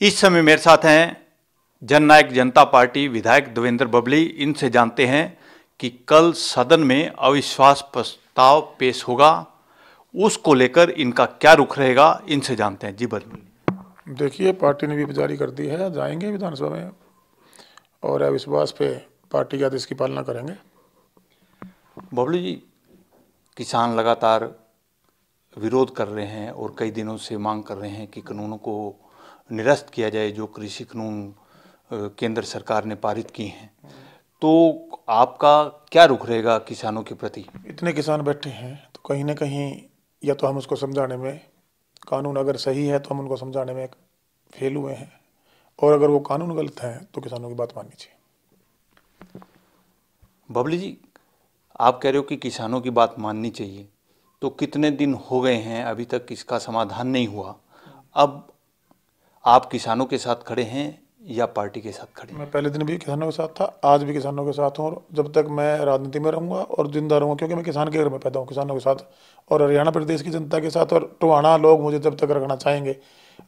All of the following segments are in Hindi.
इस समय मेरे साथ हैं जननायक जनता पार्टी विधायक देवेंद्र बबली। इनसे जानते हैं कि कल सदन में अविश्वास प्रस्ताव पेश होगा, उसको लेकर इनका क्या रुख रहेगा, इनसे जानते हैं। जी बबली। देखिए, पार्टी ने व्हिप जारी कर दी है, जाएंगे विधानसभा में और अविश्वास पे पार्टी के आदेश की पालना करेंगे। बबली जी, किसान लगातार विरोध कर रहे हैं और कई दिनों से मांग कर रहे हैं कि कानूनों को निरस्त किया जाए, जो कृषि कानून केंद्र सरकार ने पारित किए हैं। तो आपका क्या रुख रहेगा किसानों के प्रति? इतने किसान बैठे हैं तो कहीं ना कहीं या तो हम उसको समझाने में, कानून अगर सही है तो हम उनको समझाने में फेल हुए हैं, और अगर वो कानून गलत है तो किसानों की बात माननी चाहिए। बबली जी, आप कह रहे हो कि किसानों की बात माननी चाहिए, तो कितने दिन हो गए हैं अभी तक इसका समाधान नहीं हुआ? अब आप किसानों के साथ खड़े हैं या पार्टी के साथ खड़े हैं? मैं पहले दिन भी किसानों के साथ था, आज भी किसानों के साथ हूँ, और जब तक मैं राजनीति में रहूँगा और जिंदा रहूँगा, क्योंकि मैं किसान के घर में पैदा हूँ, किसानों के साथ और हरियाणा प्रदेश की जनता के साथ। और टोहाना लोग मुझे जब तक रखना चाहेंगे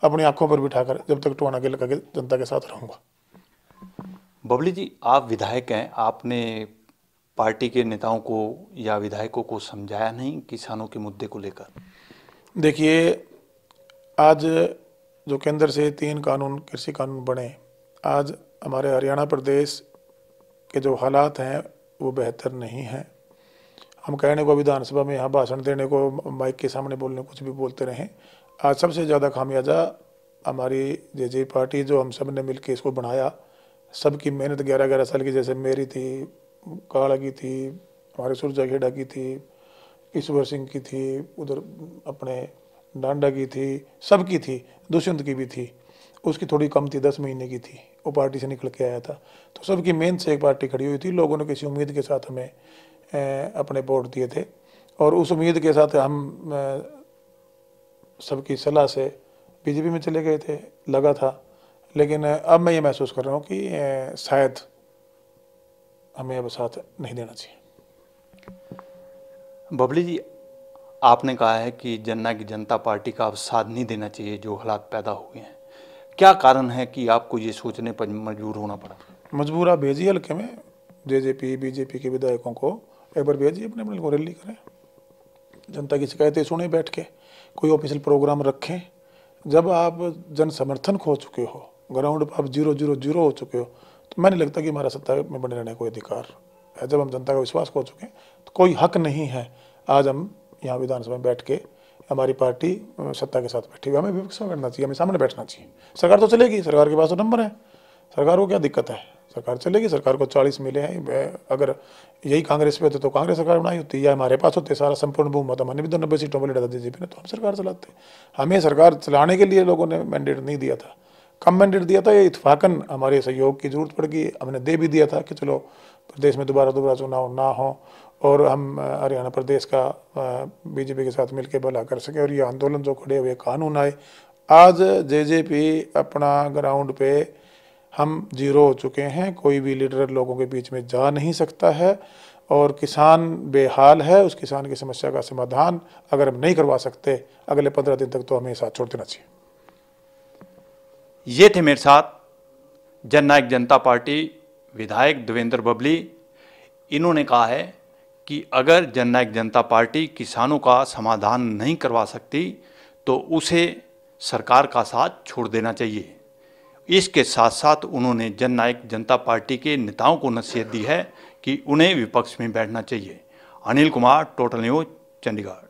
अपनी आंखों पर बिठाकर, जब तक टोहाना के इलाके की जनता के साथ रहूँगा। बबली जी, आप विधायक हैं, आपने पार्टी के नेताओं को या विधायकों को समझाया नहीं किसानों के मुद्दे को लेकर? देखिए, आज जो केंद्र से 3 कानून कृषि कानून बने, आज हमारे हरियाणा प्रदेश के जो हालात हैं वो बेहतर नहीं हैं। हम कहने को विधानसभा में, यहाँ भाषण देने को, माइक के सामने बोलने, कुछ भी बोलते रहें। आज सबसे ज़्यादा खामियाजा हमारी जे पार्टी, जो हम सब ने मिल के इसको बनाया, सबकी मेहनत 11-11 साल की, जैसे मेरी थी, काला की थी, हमारे सुरजा खेड़ा की थी, ईश्वर सिंह की थी, उधर अपने डांडा की थी, सबकी थी, दुष्यंत की भी थी, उसकी थोड़ी कम थी, 10 महीने की थी, वो पार्टी से निकल के आया था। तो सबकी मेहनत से एक पार्टी खड़ी हुई थी। लोगों ने किसी उम्मीद के साथ हमें अपने वोट दिए थे, और उस उम्मीद के साथ हम सबकी सलाह से बीजेपी में चले गए थे, लगा था। लेकिन अब मैं ये महसूस कर रहा हूँ कि शायद हमें अब साथ नहीं देना चाहिए। बबली जी, आपने कहा है कि जननायक जनता पार्टी का अब साथ नहीं देना चाहिए जो हालात पैदा हुए हैं। क्या कारण है कि आपको ये सोचने पर मजबूर होना पड़ा? मजबूर आप भेजिए हल्के में जेजेपी बीजेपी के विधायकों को, एक बार भेजिए, अपने अपने को रैली करें, जनता की शिकायतें सुने, बैठ के कोई ऑफिशियल प्रोग्राम रखें। जब आप जन समर्थन खो चुके हो, ग्राउंड पर आप 0-0-0 हो चुके हो, तो मैंने लगता कि हमारा सत्ता में बने रहने का कोई अधिकार है। जब हम जनता का विश्वास खो चुके हैं तो कोई हक नहीं है आज हम यहाँ विधानसभा में बैठ के, हमारी पार्टी सत्ता के साथ बैठी हुई, हमें विपक्ष में बैठना चाहिए, हमें सामने बैठना चाहिए। सरकार तो चलेगी, सरकार के पास तो नंबर है, सरकार को क्या दिक्कत है, सरकार चलेगी। सरकार को 40 मिले हैं, अगर यही कांग्रेस पे होते तो कांग्रेस सरकार बनाई होती, या हमारे पास होते सारा संपूर्ण बहुमत, हमने भी तो 90 सीटों पर लड़ा था बीजेपी ने, तो हम सरकार चलाते। हमें सरकार चलाने के लिए लोगों ने मैंडेट नहीं दिया था, कम मैंडेट दिया था। ये इत्फाकन हमारे सहयोग की जरूरत पड़ गई, हमने दे भी दिया था कि चलो प्रदेश में दोबारा चुनाव ना हो और हम हरियाणा प्रदेश का बीजेपी के साथ मिलकर भला कर सके, और ये आंदोलन जो खड़े हुए कानून आए। आज जेजेपी अपना ग्राउंड पे हम 0 हो चुके हैं, कोई भी लीडर लोगों के बीच में जा नहीं सकता है, और किसान बेहाल है। उस किसान की समस्या का समाधान अगर हम नहीं करवा सकते अगले 15 दिन तक, तो हमें साथ छोड़ देना चाहिए। ये थे मेरे साथ जननायक जनता पार्टी विधायक देवेंद्र बबली। इन्होंने कहा है कि अगर जननायक जनता पार्टी किसानों का समाधान नहीं करवा सकती तो उसे सरकार का साथ छोड़ देना चाहिए। इसके साथ साथ उन्होंने जननायक जनता पार्टी के नेताओं को नसीहत दी है कि उन्हें विपक्ष में बैठना चाहिए। Anil Kumar, total news, Chandigarh.